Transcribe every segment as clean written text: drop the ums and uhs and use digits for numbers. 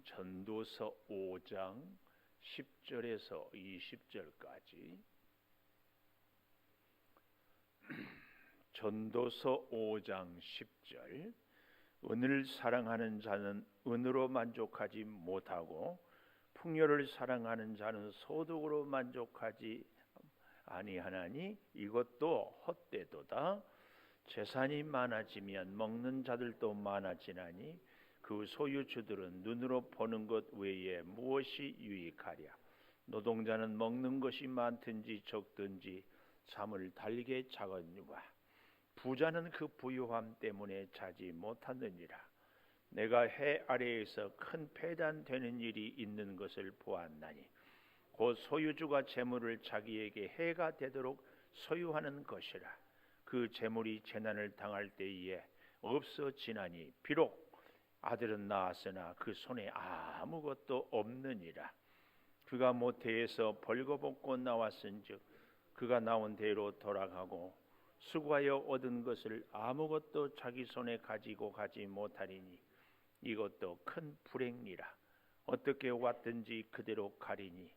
전도서 5장 10절에서 20절까지 전도서 5장 10절 은을 사랑하는 자는 은으로 만족하지 못하고 풍요를 사랑하는 자는 소득으로 만족하지 아니하나니 이것도 헛되도다. 재산이 많아지면 먹는 자들도 많아지나니 그 소유주들은 눈으로 보는 것 외에 무엇이 유익하랴. 노동자는 먹는 것이 많든지 적든지 잠을 달게 자거니와 부자는 그 부유함 때문에 자지 못하느니라. 내가 해 아래에서 큰 패단되는 일이 있는 것을 보았나니 곧 소유주가 재물을 자기에게 해가 되도록 소유하는 것이라. 그 재물이 재난을 당할 때에 없어지나니 비록 아들은 낳았으나 그 손에 아무것도 없느니라. 그가 모태에서 벌거벗고 나왔은즉 그가 나온 대로 돌아가고 수고하여 얻은 것을 아무것도 자기 손에 가지고 가지 못하리니 이것도 큰 불행이라. 어떻게 왔든지 그대로 가리니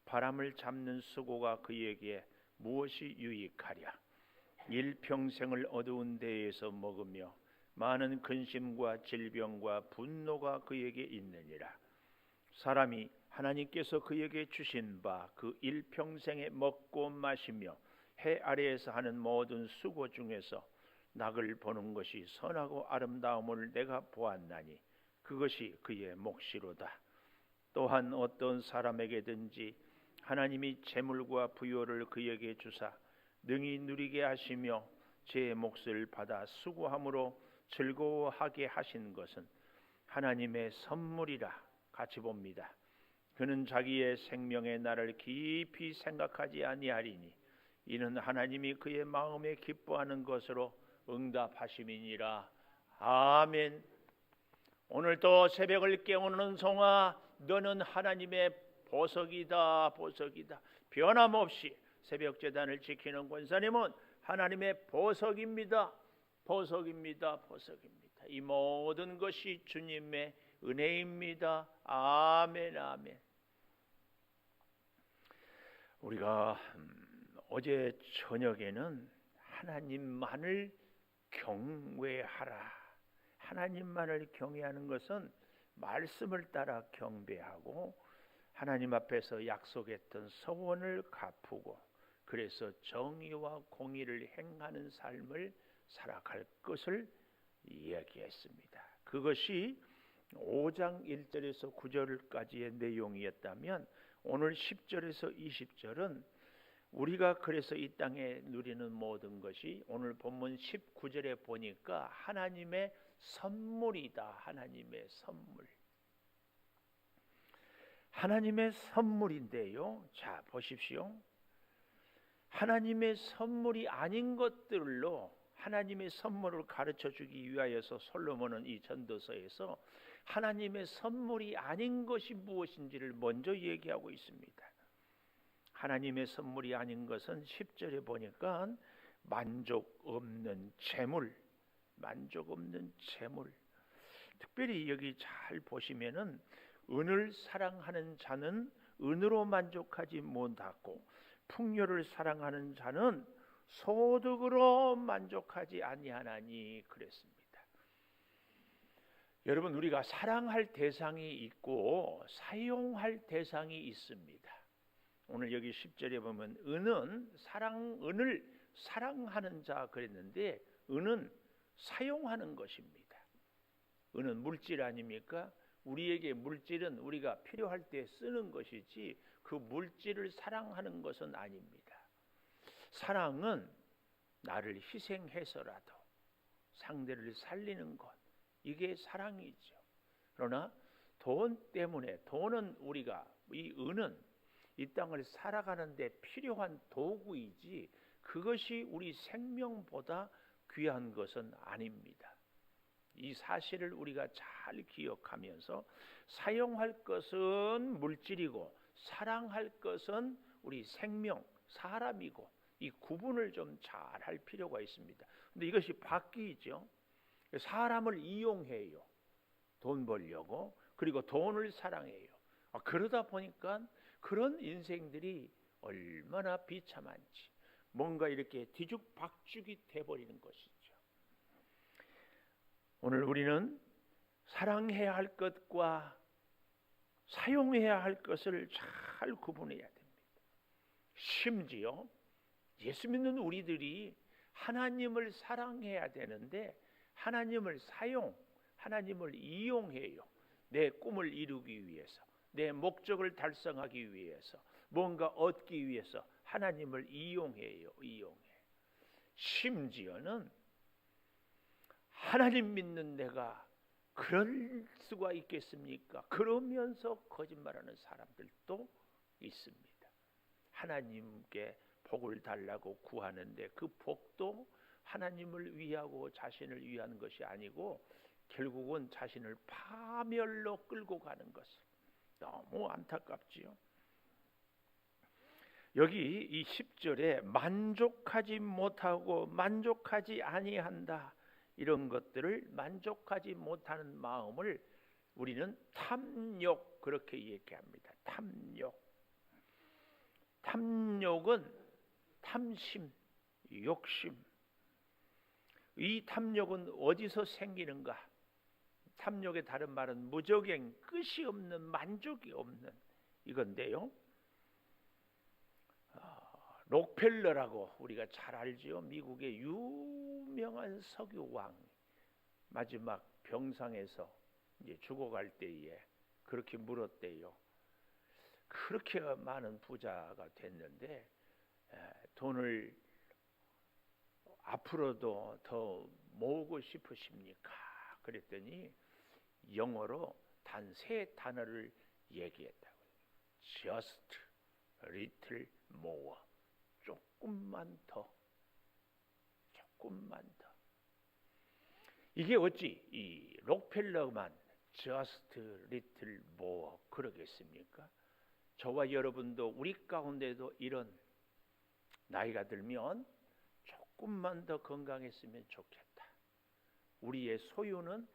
바람을 잡는 수고가 그에게 무엇이 유익하랴. 일평생을 어두운 데에서 먹으며 많은 근심과 질병과 분노가 그에게 있느니라. 사람이 하나님께서 그에게 주신 바 그 일평생에 먹고 마시며 해 아래에서 하는 모든 수고 중에서 낙을 보는 것이 선하고 아름다움을 내가 보았나니 그것이 그의 몫이로다. 또한 어떤 사람에게든지 하나님이 재물과 부요를 그에게 주사 능히 누리게 하시며 제 몫을 받아 수고함으로 즐거워하게 하신 것은 하나님의 선물이라 같이 봅니다. 그는 자기의 생명의 날을 깊이 생각하지 아니하리니 이는 하나님이 그의 마음에 기뻐하는 것으로 응답하심이니라. 아멘. 오늘도 새벽을 깨우는 성아, 너는 하나님의 보석이다. 보석이다. 변함없이 새벽 제단을 지키는 권사님은 하나님의 보석입니다. 보석입니다. 보석입니다. 이 모든 것이 주님의 은혜입니다. 아멘. 아멘. 우리가 어제 저녁에는 하나님만을 경외하라. 하나님만을 경외하는 것은 말씀을 따라 경배하고 하나님 앞에서 약속했던 서원을 갚고 그래서 정의와 공의를 행하는 삶을 살아갈 것을 이야기했습니다. 그것이 5장 1절에서 9절까지의 내용이었다면 오늘 10절에서 20절은 우리가 그래서 이 땅에 누리는 모든 것이 오늘 본문 19절에 보니까 하나님의 선물이다. 하나님의 선물. 하나님의 선물인데요. 자, 보십시오. 하나님의 선물이 아닌 것들로 하나님의 선물을 가르쳐 주기 위하여서 솔로몬은 이 전도서에서 하나님의 선물이 아닌 것이 무엇인지를 먼저 얘기하고 있습니다. 하나님의 선물이 아닌 것은 10절에 보니까 만족 없는 재물, 만족 없는 재물. 특별히 여기 잘 보시면은 은을 사랑하는 자는 은으로 만족하지 못하고 풍요를 사랑하는 자는 소득으로 만족하지 아니하나니 그랬습니다. 여러분, 우리가 사랑할 대상이 있고 사용할 대상이 있습니다. 오늘 여기 10절에 보면 은을 사랑하는 자 그랬는데 은은 사용하는 것입니다. 은은 물질 아닙니까? 우리에게 물질은 우리가 필요할 때 쓰는 것이지 그 물질을 사랑하는 것은 아닙니다. 사랑은 나를 희생해서라도 상대를 살리는 것, 이게 사랑이죠. 그러나 돈 때문에, 돈은 우리가, 이 은은 이 땅을 살아가는 데 필요한 도구이지 그것이 우리 생명보다 귀한 것은 아닙니다. 이 사실을 우리가 잘 기억하면서 사용할 것은 물질이고 사랑할 것은 우리 생명, 사람이고 이 구분을 좀 잘 할 필요가 있습니다. 근데 이것이 바뀌죠. 사람을 이용해요. 돈 벌려고. 그리고 돈을 사랑해요. 그러다 보니까 그런 인생들이 얼마나 비참한지 뭔가 이렇게 뒤죽박죽이 돼버리는 것이죠. 오늘 우리는 사랑해야 할 것과 사용해야 할 것을 잘 구분해야 됩니다. 심지어 예수 믿는 우리들이 하나님을 사랑해야 되는데 하나님을 하나님을 이용해요. 내 꿈을 이루기 위해서, 내 목적을 달성하기 위해서, 뭔가 얻기 위해서 하나님을 이용해요. 심지어는 하나님 믿는 내가 그럴 수가 있겠습니까? 그러면서 거짓말하는 사람들도 있습니다. 하나님께 복을 달라고 구하는데 그 복도 하나님을 위하고 자신을 위한 것이 아니고 결국은 자신을 파멸로 끌고 가는 것을 너무 안타깝지요. 여기 이 10절에 만족하지 못하고 만족하지 아니한다, 이런 것들을 만족하지 못하는 마음을 우리는 탐욕, 그렇게 얘기합니다. 탐욕은 탐심, 욕심. 이 탐욕은 어디서 생기는가? 탐욕의 다른 말은 무적행, 끝이 없는, 만족이 없는 이건데요. 록펠러라고 우리가 잘 알지요. 미국의 유명한 석유왕, 마지막 병상에서 이제 죽어갈 때에 그렇게 물었대요. 그렇게 많은 부자가 됐는데 돈을 앞으로도 더 모으고 싶으십니까? 그랬더니 영어로 단 3단어를 얘기했다고요. Just a little more. 조금만 더. 이게 어찌 이 록펠러만 just a little more 그러겠습니까? 저와 여러분도 우리 가운데도 이런 나이가 들면 조금만 더 건강했으면 좋겠다. 우리의 소유는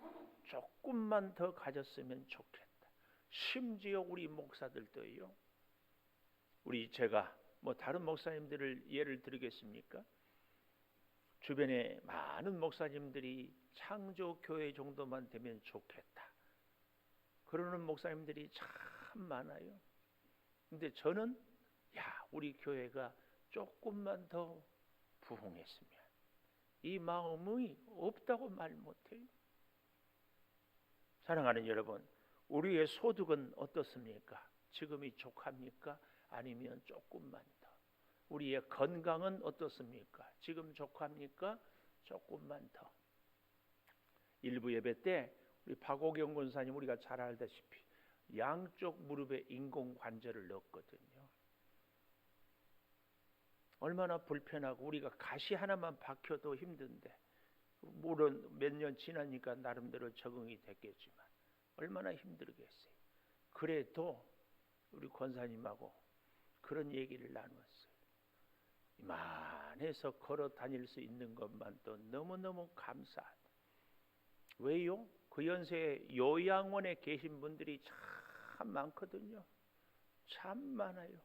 조금만 더 가졌으면 좋겠다. 심지어 우리 목사들도요. 제가 다른 목사님들을 예를 들겠습니까? 주변에 많은 목사님들이 창조교회 정도만 되면 좋겠다, 그러는 목사님들이 참 많아요. 근데 저는 우리 교회가 조금만 더 부흥했으면, 이 마음이 없다고 말 못해요. 사랑하는 여러분, 우리의 소득은 어떻습니까? 지금이 족합니까? 아니면 조금만 더. 우리의 건강은 어떻습니까? 지금 족합니까? 조금만 더. 일부 예배 때 우리 박옥영 권사님, 우리가 잘 알다시피 양쪽 무릎에 인공관절을 넣었거든요. 얼마나 불편하고, 우리가 가시 하나만 박혀도 힘든데, 물론 몇 년 지나니까 나름대로 적응이 됐겠지만 얼마나 힘들겠어요. 그래도 우리 권사님하고 그런 얘기를 나눴어요. 이만해서 걸어 다닐 수 있는 것만도 너무너무 감사하다. 왜요? 그 연세에 요양원에 계신 분들이 참 많거든요. 참 많아요.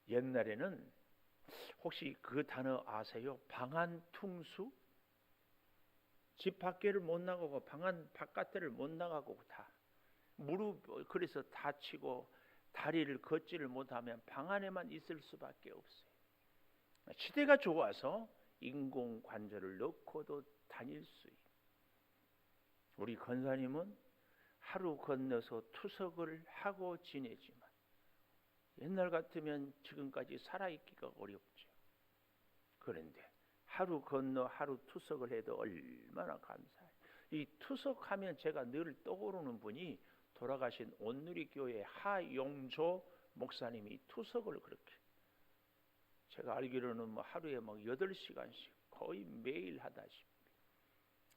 옛날에는 혹시 그 단어 아세요? 방한퉁수? 집 밖에를 못 나가고 방 바깥을 못 나가고 다 무릎, 그래서 다치고 다리를 걷지를 못하면 방 안에만 있을 수밖에 없어요. 시대가 좋아서 인공관절을 넣고도 다닐 수 있어요. 우리 권사님은 하루 건너서 투석을 하고 지내지만 옛날 같으면 지금까지 살아있기가 어렵죠. 그런데 하루 건너 하루 투석을 해도 얼마나 감사해요. 이 투석하면 제가 늘 떠오르는 분이 돌아가신 온누리교회 하용조 목사님이 투석을 그렇게, 제가 알기로는 하루에 8시간씩 거의 매일 하다시피,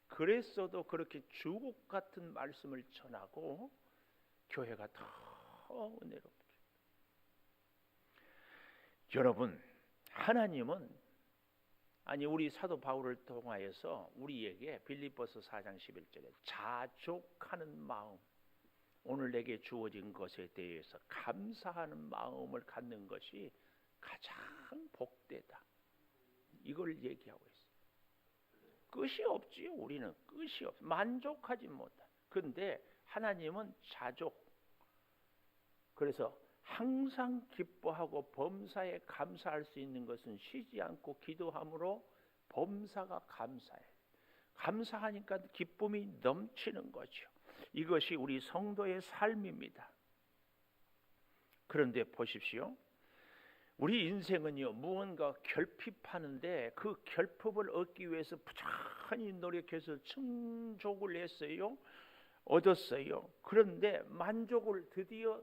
그랬어도 그렇게 주옥 같은 말씀을 전하고 교회가 더 은혜롭죠. 여러분, 하나님은, 우리 사도 바울을 통하여서 우리에게 빌립보서 4장 11절에 자족하는 마음, 오늘 내게 주어진 것에 대해서 감사하는 마음을 갖는 것이 가장 복되다. 이걸 얘기하고 있어요. 끝이 없지요. 우리는 끝이 없어. 만족하지 못해. 그런데 하나님은 자족. 그래서 항상 기뻐하고 범사에 감사할 수 있는 것은 쉬지 않고 기도함으로 범사가 감사해. 감사하니까 기쁨이 넘치는 거죠. 이것이 우리 성도의 삶입니다. 그런데 보십시오. 우리 인생은요, 무언가 결핍하는데 그 결핍을 얻기 위해서 부지런히 노력해서 충족을 했어요. 얻었어요. 그런데 만족을 드디어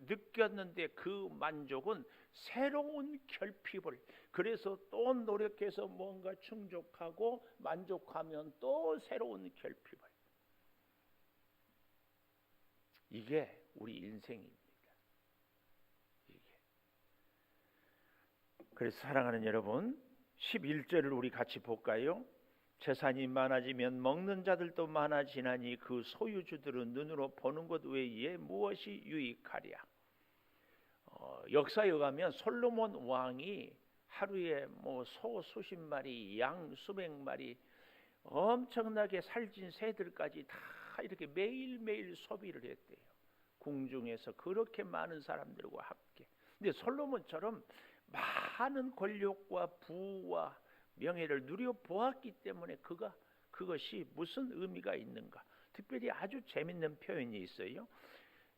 느꼈는데 그 만족은 새로운 결핍을, 그래서 또 노력해서 뭔가 충족하고 만족하면 또 새로운 결핍을. 이게 우리 인생입니다. 이게. 그래서 사랑하는 여러분, 11절을 우리 같이 볼까요? 재산이 많아지면 먹는 자들도 많아지나니 그 소유주들은 눈으로 보는 것 외에 무엇이 유익하랴. 역사에 의하면 솔로몬 왕이 하루에 소 수십 마리, 양 수백 마리, 엄청나게 살찐 새들까지 다 이렇게 매일매일 소비를 했대요. 궁중에서 그렇게 많은 사람들과 함께. 근데 솔로몬처럼 많은 권력과 부와 명예를 누려보았기 때문에 그것이 무슨 의미가 있는가. 특별히 아주 재밌는 표현이 있어요.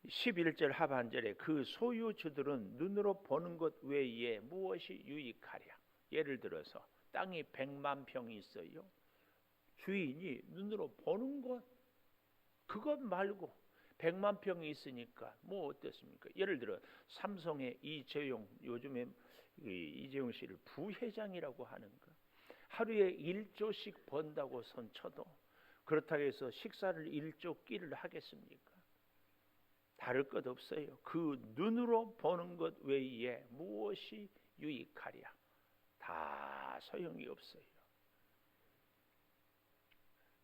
11절 하반절에 그 소유주들은 눈으로 보는 것 외에 무엇이 유익하랴. 예를 들어서 땅이 100만 평이 있어요. 주인이 눈으로 보는 것, 그것 말고 100만 평이 있으니까 뭐 어떻습니까? 예를 들어 삼성의 이재용, 요즘에 이재용 씨를 부회장이라고 하는가. 하루에 1조씩 번다고 손쳐도 그렇다고 해서 식사를 1조 끼를 하겠습니까? 다를 것 없어요. 그 눈으로 보는 것 외에 무엇이 유익하랴. 다 소용이 없어요.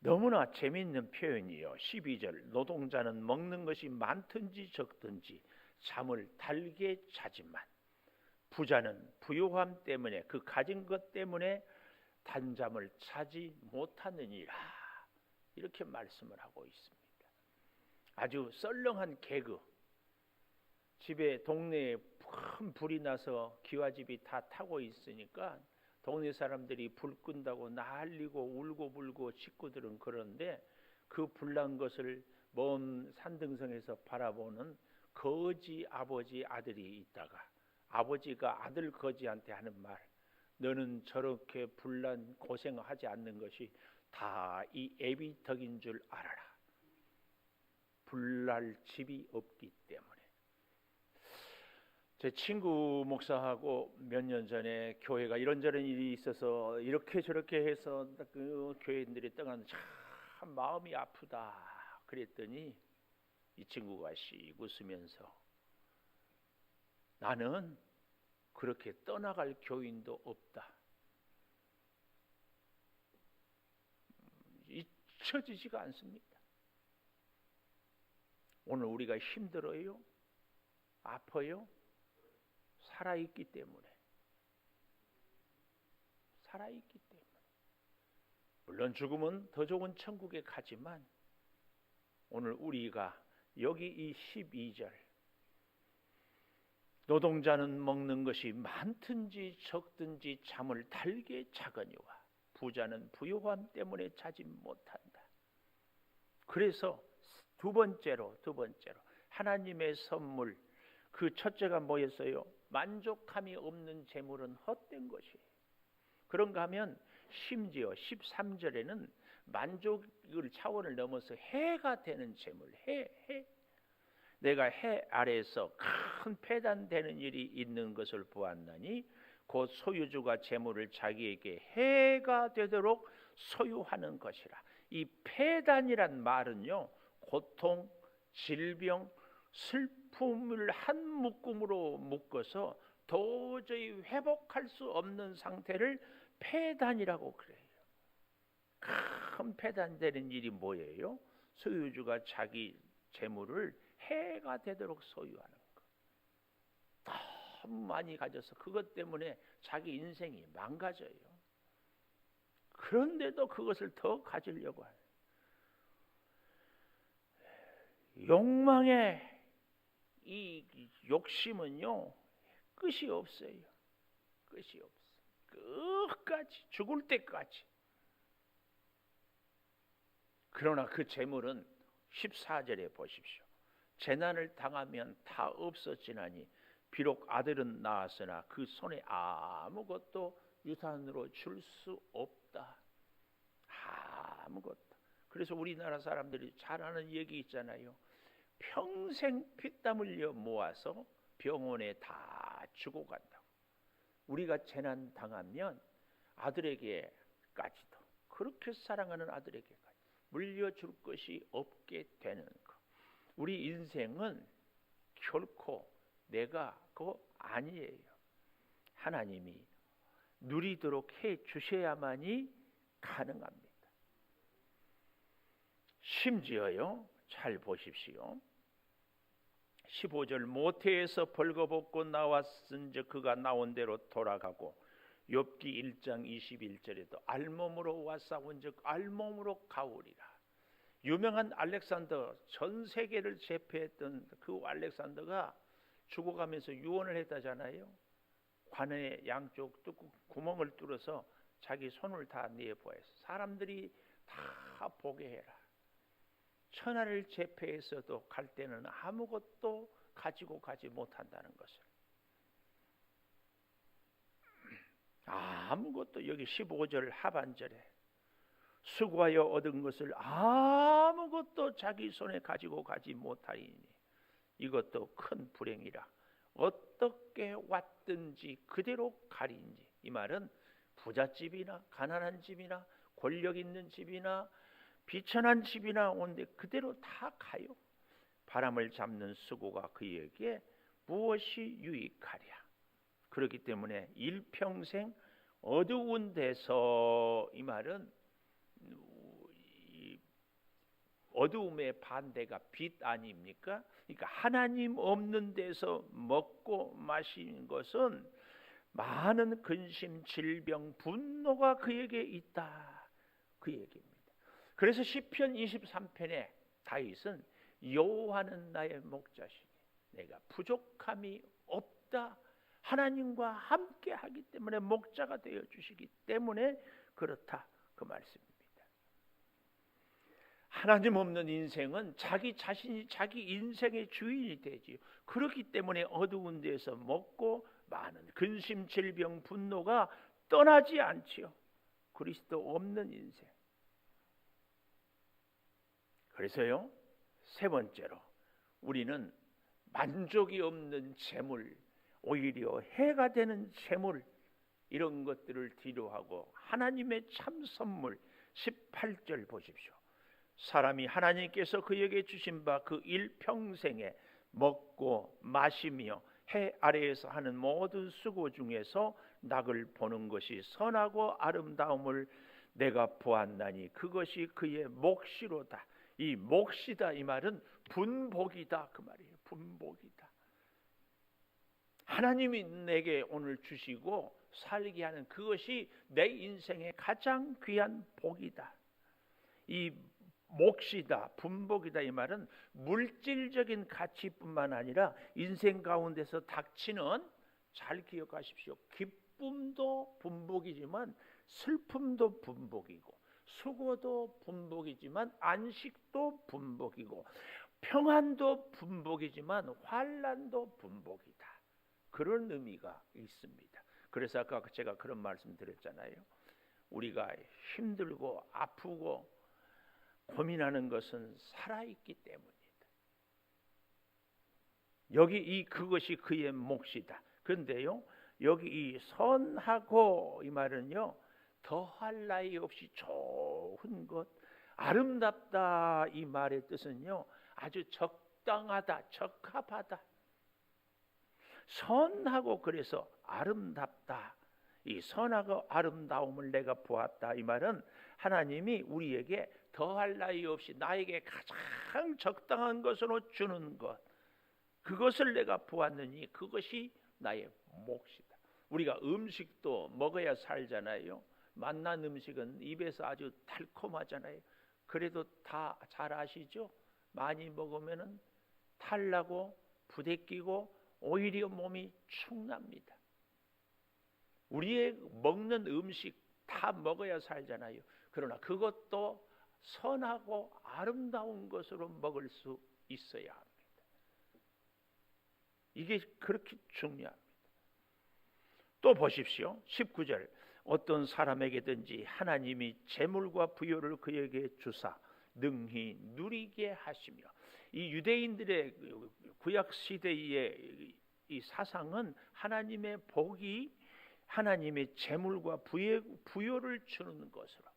너무나 재미있는 표현이요. 12절 노동자는 먹는 것이 많든지 적든지 잠을 달게 자지만 부자는 부요함 때문에 그 가진 것 때문에 단잠을 자지 못하느니라. 이렇게 말씀을 하고 있습니다. 아주 썰렁한 개그. 집에 동네에 큰 불이 나서 기와집이 다 타고 있으니까 동네 사람들이 불 끈다고 난리고 울고 불고 식구들은 그런데 그 불난 것을 먼 산등성에서 바라보는 거지 아버지 아들이 있다가 아버지가 아들 거지한테 하는 말, 너는 저렇게 불난 고생하지 않는 것이 다 이 애비 덕인 줄 알아라. 불날 집이 없기 때문에. 제 친구 목사하고 몇 년 전에 교회가 이런저런 일이 있어서 이렇게 저렇게 해서 그 교인들이 떠나는데 참 마음이 아프다 그랬더니 이 친구가 씩 웃으면서 나는 그렇게 떠나갈 교인도 없다. 잊혀지지가 않습니다. 오늘 우리가 힘들어요? 아파요? 살아있기 때문에. 살아있기 때문에. 물론 죽으면 더 좋은 천국에 가지만 오늘 우리가 여기 이 12절 노동자는 먹는 것이 많든지 적든지 잠을 달게 자거니와 부자는 부요함 때문에 자지 못한다. 그래서 두 번째로 하나님의 선물, 그 첫째가 뭐였어요? 만족함이 없는 재물은 헛된 것이에요. 그런가 하면 심지어 13절에는 만족을 차원을 넘어서 해가 되는 재물, 해. 내가 해 아래에서 큰 폐단되는 일이 있는 것을 보았나니 곧 소유주가 재물을 자기에게 해가 되도록 소유하는 것이라. 이 폐단이란 말은요, 고통, 질병, 슬픔을 한 묶음으로 묶어서 도저히 회복할 수 없는 상태를 폐단이라고 그래요. 큰 폐단되는 일이 뭐예요? 소유주가 자기 재물을 해가 되도록 소유하는 것. 너무 많이 가져서 그것 때문에 자기 인생이 망가져요. 그런데도 그것을 더 가지려고 해요. 욕망의 이 욕심은요, 끝이 없어요. 끝이 없어. 끝까지, 죽을 때까지. 그러나 그 재물은 14절에 보십시오. 재난을 당하면 다 없어지나니 비록 아들은 낳았으나 그 손에 아무것도 유산으로 줄 수 없다. 아무것도. 그래서 우리나라 사람들이 잘 아는 얘기 있잖아요. 평생 피땀 흘려 모아서 병원에 다 주고 간다고. 우리가 재난 당하면 아들에게까지도, 그렇게 사랑하는 아들에게까지 물려줄 것이 없게 되는 것. 우리 인생은 결코 내가 그거 아니에요. 하나님이 누리도록 해 주셔야만이 가능합니다. 심지어요, 잘 보십시오. 15절 모태에서 벌거벗고 나왔은즉 그가 나온 대로 돌아가고, 욥기 1장 21절에도 알몸으로 왔사온즉 알몸으로 가오리라. 유명한 알렉산더, 전 세계를 제패했던 그 알렉산더가 죽어가면서 유언을 했다잖아요. 관의 양쪽 구멍을 뚫어서 자기 손을 다 내보아서 사람들이 다 보게 해라. 천하를 제패했어도 갈 때는 아무것도 가지고 가지 못한다는 것을. 아무것도, 여기 15절 하반절에 수고하여 얻은 것을 아무것도 자기 손에 가지고 가지 못하리니 이것도 큰 불행이라. 어떻게 왔든지 그대로 가리니. 이 말은 부잣집이나 가난한 집이나 권력 있는 집이나 비천한 집이나 온데 그대로 다 가요. 바람을 잡는 수고가 그에게 무엇이 유익하랴. 그렇기 때문에 일평생 어두운 데서, 이 말은 어두움의 반대가 빛 아닙니까? 그러니까 하나님 없는 데서 먹고 마시는 것은 많은 근심, 질병, 분노가 그에게 있다. 그 얘기입니다. 그래서 시편 23편에 다윗은 여호와는 나의 목자시니 내가 부족함이 없다. 하나님과 함께 하기 때문에, 목자가 되어 주시기 때문에 그렇다, 그 말씀입니다. 하나님 없는 인생은 자기 자신이 자기 인생의 주인이 되지요. 그렇기 때문에 어두운 데서 먹고 많은 근심, 질병, 분노가 떠나지 않지요. 그리스도 없는 인생. 그래서요, 세 번째로 우리는 만족이 없는 재물, 오히려 해가 되는 재물, 이런 것들을 뒤로하고 하나님의 참 선물 18절 보십시오. 사람이 하나님께서 그에게 주신 바 그 일평생에 먹고 마시며 해 아래에서 하는 모든 수고 중에서 낙을 보는 것이 선하고 아름다움을 내가 보았나니 그것이 그의 몫이로다. 이 몫이다, 이 말은 분복이다, 그 말이에요. 분복이다. 하나님이 내게 오늘 주시고 살게 하는 그것이 내 인생의 가장 귀한 복이다. 이 몫이다, 분복이다, 이 말은 물질적인 가치뿐만 아니라 인생 가운데서 닥치는, 잘 기억하십시오, 기쁨도 분복이지만 슬픔도 분복이고, 수고도 분복이지만 안식도 분복이고, 평안도 분복이지만 환난도 분복이다. 그런 의미가 있습니다. 그래서 아까 제가 그런 말씀 드렸잖아요. 우리가 힘들고 아프고 고민하는 것은 살아있기 때문이다. 여기 그것이 그의 몫이다. 그런데요, 여기 이 선하고, 이 말은요, 더할 나위 없이 좋은 것, 아름답다, 이 말의 뜻은요, 아주 적당하다, 적합하다. 선하고 그래서 아름답다. 이 선하고 아름다움을 내가 보았다. 이 말은 하나님이 우리에게 더할 나위 없이 나에게 가장 적당한 것으로 주는 것, 그것을 내가 보았느니 그것이 나의 몫이다. 우리가 음식도 먹어야 살잖아요. 맛난 음식은 입에서 아주 달콤하잖아요. 그래도 다 잘 아시죠? 많이 먹으면은 탈나고 부대끼고 오히려 몸이 축납니다. 우리의 먹는 음식 다 먹어야 살잖아요. 그러나 그것도 선하고 아름다운 것으로 먹을 수 있어야 합니다. 이게 그렇게 중요합니다. 또 보십시오. 19절, 어떤 사람에게든지 하나님이 재물과 부요를 그에게 주사 능히 누리게 하시며, 이 유대인들의 구약 시대의 이 사상은 하나님의 복이 하나님의 재물과 부요를 주는 것으로.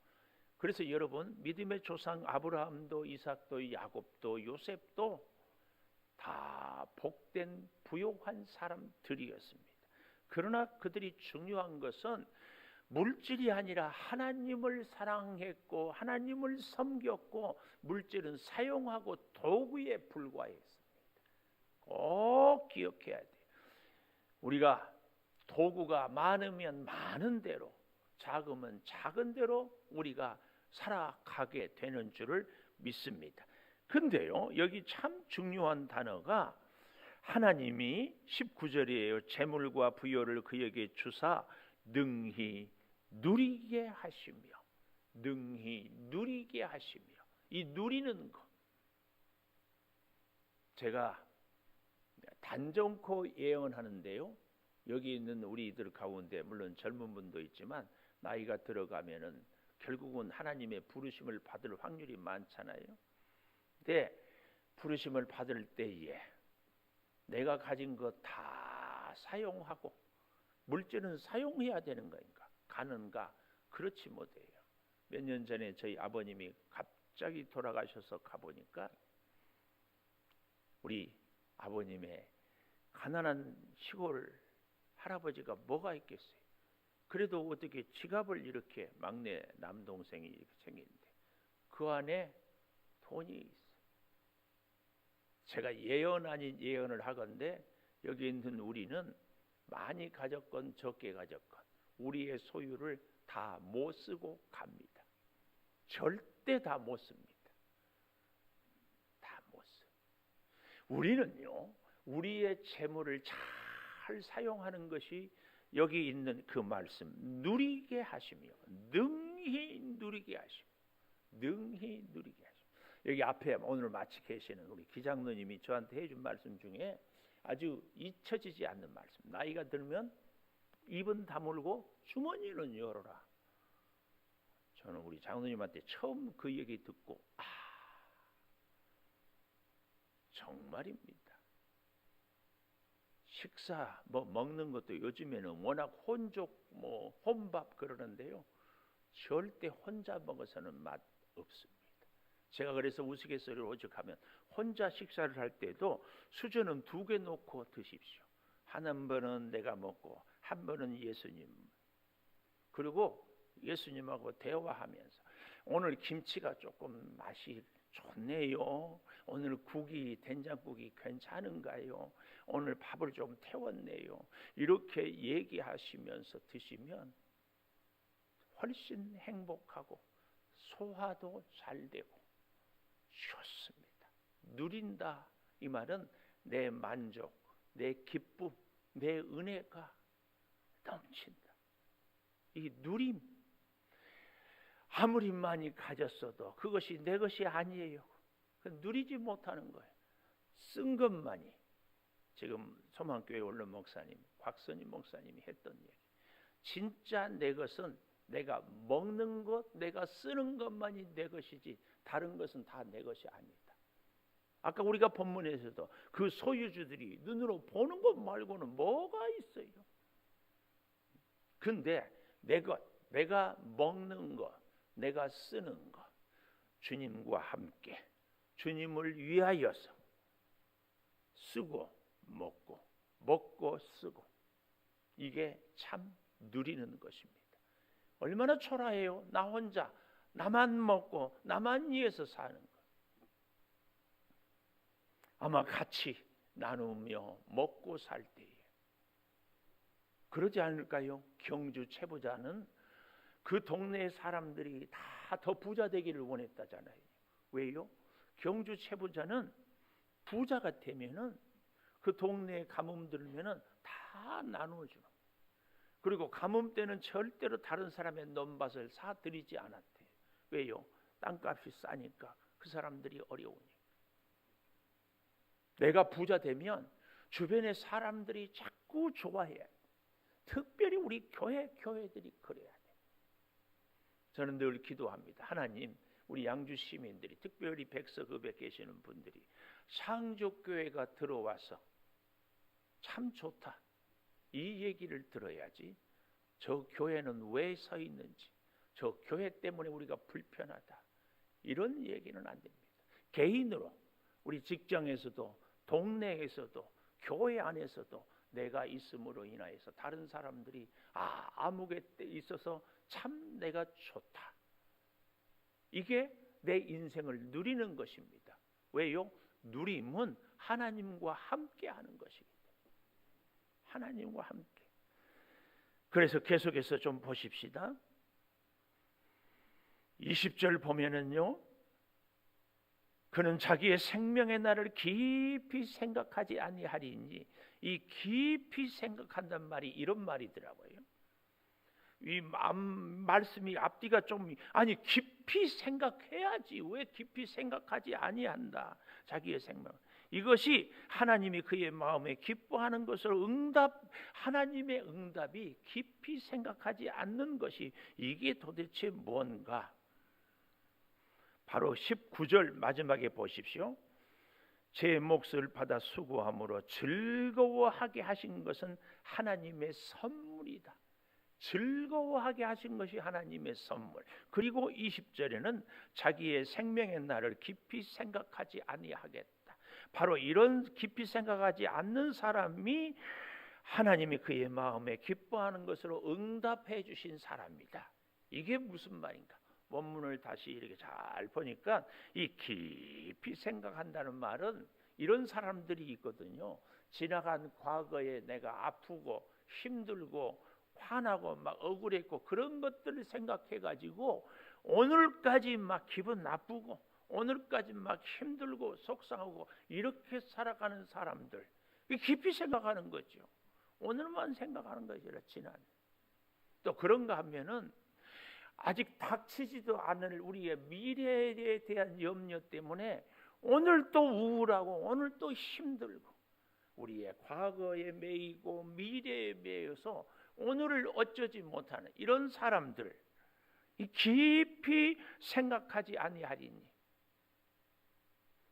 그래서 여러분, 믿음의 조상 아브라함도 이삭도 야곱도 요셉도 다 복된 부요한 사람들이었습니다. 그러나 그들이 중요한 것은 물질이 아니라 하나님을 사랑했고 하나님을 섬겼고, 물질은 사용하고 도구에 불과했습니다. 꼭 기억해야 돼요. 우리가 도구가 많으면 많은 대로, 작으면 작은 대로 우리가 살아가게 되는 줄을 믿습니다. 근데요, 여기 참 중요한 단어가 하나님이 19절이에요. 재물과 부요를 그에게 주사 능히 누리게 하시며, 능히 누리게 하시며. 이 누리는 것, 제가 단정코 예언하는데요, 여기 있는 우리들 가운데 물론 젊은 분도 있지만 나이가 들어가면은 결국은 하나님의 부르심을 받을 확률이 많잖아요. 근데 부르심을 받을 때에 내가 가진 것 다 사용하고, 물질은 사용해야 되는 거인가? 가는가? 그렇지 못해요. 몇 년 전에 저희 아버님이 갑자기 돌아가셔서 가보니까 우리 아버님의 가난한 시골 할아버지가 뭐가 있겠어요? 그래도 어떻게 지갑을 이렇게, 막내 남동생이 이렇게 생겼는데 그 안에 돈이 있어요. 제가 예언 아닌 예언을 하건대 여기 있는 우리는 많이 가졌건 적게 가졌건 우리의 소유를 다 못 쓰고 갑니다. 절대 다 못 씁니다. 다 못 써요. 우리는요, 우리의 재물을 잘 사용하는 것이 여기 있는 그 말씀, 누리게 하시며, 능히 누리게 하시며, 능히 누리게 하시며. 여기 앞에 오늘 마치 계시는 우리 기장로님이 저한테 해준 말씀 중에 아주 잊혀지지 않는 말씀. 나이가 들면 입은 다물고 주머니는 열어라. 저는 우리 장로님한테 처음 그 얘기 듣고 정말입니다. 식사 먹는 것도 요즘에는 워낙 혼족 혼밥 그러는데요, 절대 혼자 먹어서는 맛 없습니다. 제가 그래서 우스갯소리로 오죽하면 혼자 식사를 할 때도 수저는 2개 놓고 드십시오. 한 번은 내가 먹고 한 번은 예수님, 그리고 예수님하고 대화하면서 오늘 김치가 조금 맛이 좋네요. 오늘 국이, 된장국이 괜찮은가요? 오늘 밥을 좀 태웠네요. 이렇게 얘기하시면서 드시면 훨씬 행복하고 소화도 잘 되고 좋습니다. 누린다, 이 말은 내 만족, 내 기쁨, 내 은혜가 넘친다. 이 누림, 아무리 많이 가졌어도 그것이 내 것이 아니에요. 누리지 못하는 거예요. 쓴 것만이. 지금 소망교회 원로 목사님, 곽선임 목사님이 했던 얘기, 진짜 내 것은 내가 먹는 것, 내가 쓰는 것만이 내 것이지 다른 것은 다 내 것이 아니다. 아까 우리가 본문에서도 그 소유주들이 눈으로 보는 것 말고는 뭐가 있어요? 근데 내 것, 내가 먹는 것, 내가 쓰는 것, 주님과 함께 주님을 위하여서 쓰고 먹고 쓰고, 이게 참 누리는 것입니다. 얼마나 초라해요. 나 혼자 나만 먹고 나만 위해서 사는 것. 아마 같이 나누며 먹고 살 때에 그러지 않을까요? 경주 최부자는 그 동네 사람들이 다 더 부자 되기를 원했다잖아요. 왜요? 경주 최부자는 부자가 되면은 그 동네에 가뭄 들면은 다 나누어주는. 그리고 가뭄 때는 절대로 다른 사람의 논밭을 사들이지 않았대요. 왜요? 땅값이 싸니까, 그 사람들이 어려우니까. 내가 부자 되면 주변의 사람들이 자꾸 좋아해야 돼. 특별히 우리 교회들이 그래야 돼. 저는 늘 기도합니다. 하나님, 우리 양주 시민들이, 특별히 백석읍에 계시는 분들이 상족교회가 들어와서 참 좋다, 이 얘기를 들어야지 저 교회는 왜 서 있는지, 저 교회 때문에 우리가 불편하다, 이런 얘기는 안 됩니다. 개인으로, 우리 직장에서도, 동네에서도, 교회 안에서도 내가 있음으로 인하여서 다른 사람들이 아무개 때 있어서 참 내가 좋다, 이게 내 인생을 누리는 것입니다. 왜요? 누림은 하나님과 함께 하는 것이기 때문에. 하나님과 함께. 그래서 계속해서 좀 보십시다. 20절 보면은요, 그는 자기의 생명의 날을 깊이 생각하지 아니하리니, 이 깊이 생각한단 말이 이런 말이더라고요. 이 말씀이 앞뒤가 좀, 아니 깊이 생각해야지 왜 깊이 생각하지 아니한다. 자기의 생명, 이것이 하나님이 그의 마음에 기뻐하는 것으로 하나님의 응답이 깊이 생각하지 않는 것이, 이게 도대체 뭔가. 바로 19절 마지막에 보십시오. 제 몫을 받아 수고함으로 즐거워하게 하신 것은 하나님의 선물이다. 즐거워하게 하신 것이 하나님의 선물. 그리고 20절에는 자기의 생명의 날을 깊이 생각하지 아니하겠다. 바로 이런 깊이 생각하지 않는 사람이 하나님이 그의 마음에 기뻐하는 것으로 응답해 주신 사람이다. 이게 무슨 말인가? 원문을 다시 이렇게 잘 보니까 이 깊이 생각한다는 말은 이런 사람들이 있거든요. 지나간 과거에 내가 아프고 힘들고 화나고 막 억울했고 그런 것들을 생각해 가지고 오늘까지 막 기분 나쁘고 오늘까지 막 힘들고 속상하고 이렇게 살아가는 사람들, 깊이 생각하는 거죠. 오늘만 생각하는 것이라. 지난 또 그런가 하면은 아직 닥치지도 않을 우리의 미래에 대한 염려 때문에 오늘 또 우울하고 오늘 또 힘들고 우리의 과거에 매이고 미래에 매여서 오늘을 어쩌지 못하는 이런 사람들, 깊이 생각하지 아니하리니.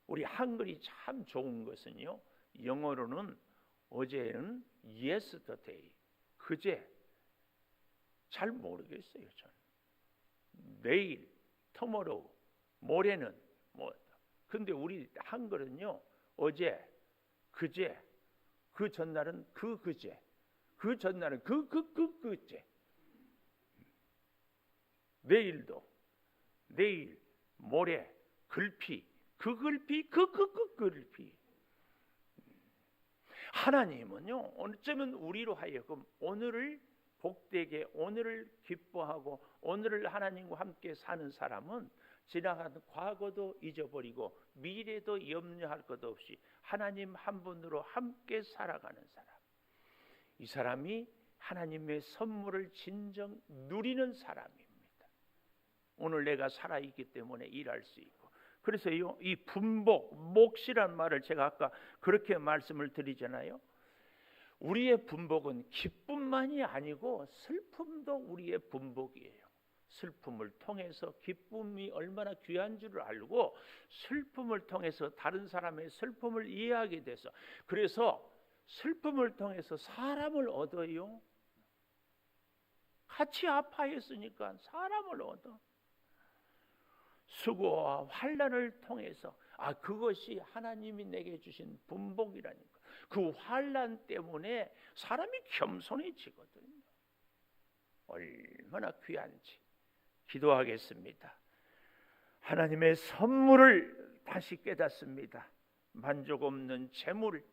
우리 한글이 참 좋은 것은요, 영어로는 어제는 yesterday, 그제, 잘 모르겠어요 저는. 내일, tomorrow, 모레는 뭐. 근데 우리 한글은요, 어제, 그제, 그 전날은 그제, 그 전날은 그제. 내일도, 내일, 모레, 글피, 그 글피, 그 글피. 하나님은요, 어쩌면 우리로 하여금 오늘을 복되게, 오늘을 기뻐하고 오늘을 하나님과 함께 사는 사람은 지나간 과거도 잊어버리고 미래도 염려할 것 없이 하나님 한 분으로 함께 살아가는 사람, 이 사람이 하나님의 선물을 진정 누리는 사람입니다. 오늘 내가 살아있기 때문에 일할 수 있고. 그래서요, 이 분복, 몫이란 말을 제가 아까 그렇게 말씀을 드리잖아요. 우리의 분복은 기쁨만이 아니고 슬픔도 우리의 분복이에요. 슬픔을 통해서 기쁨이 얼마나 귀한 줄을 알고 슬픔을 통해서 다른 사람의 슬픔을 이해하게 돼서, 그래서 슬픔을 통해서 사람을 얻어요. 같이 아파했으니까 사람을 얻어. 수고와 환난을 통해서, 그것이 하나님이 내게 주신 분복이라니까. 그 환난 때문에 사람이 겸손해지거든요. 얼마나 귀한지. 기도하겠습니다. 하나님의 선물을 다시 깨닫습니다. 만족 없는 재물,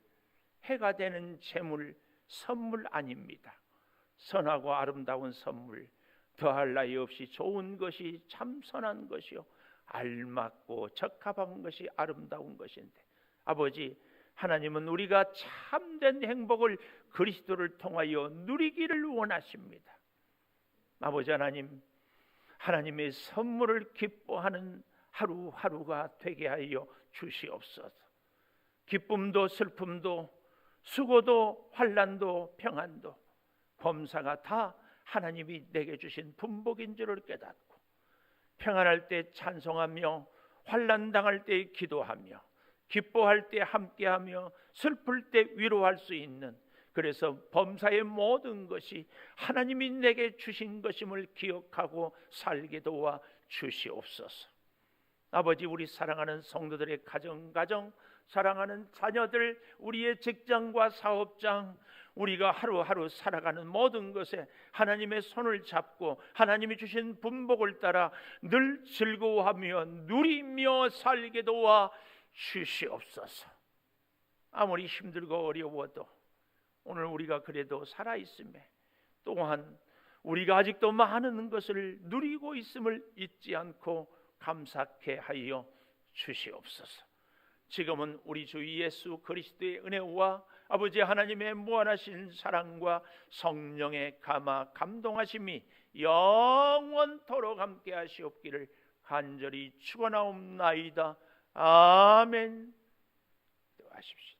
해가 되는 재물, 선물 아닙니다. 선하고 아름다운 선물, 더할 나위 없이 좋은 것이 참 선한 것이요 알맞고 적합한 것이 아름다운 것인데, 아버지, 하나님은 우리가 참된 행복을 그리스도를 통하여 누리기를 원하십니다. 아버지 하나님, 하나님의 선물을 기뻐하는 하루하루가 되게 하여 주시옵소서. 기쁨도 슬픔도 수고도 환난도 평안도 범사가 다 하나님이 내게 주신 분복인 줄을 깨닫고, 평안할 때 찬송하며 환난 당할 때 기도하며 기뻐할 때 함께하며 슬플 때 위로할 수 있는, 그래서 범사의 모든 것이 하나님이 내게 주신 것임을 기억하고 살게 도와 주시옵소서. 아버지, 우리 사랑하는 성도들의 가정, 사랑하는 자녀들, 우리의 직장과 사업장, 우리가 하루하루 살아가는 모든 것에 하나님의 손을 잡고 하나님이 주신 분복을 따라 늘 즐거워하며 누리며 살게 도와 주시옵소서. 아무리 힘들고 어려워도 오늘 우리가 그래도 살아있음에, 또한 우리가 아직도 많은 것을 누리고 있음을 잊지 않고 감사케 하여 주시옵소서. 지금은 우리 주 예수 그리스도의 은혜와 아버지 하나님의 무한하신 사랑과 성령의 감동하심이 영원토록 함께 하시옵기를 간절히 축원하옵나이다. 아멘. 기도하십시오.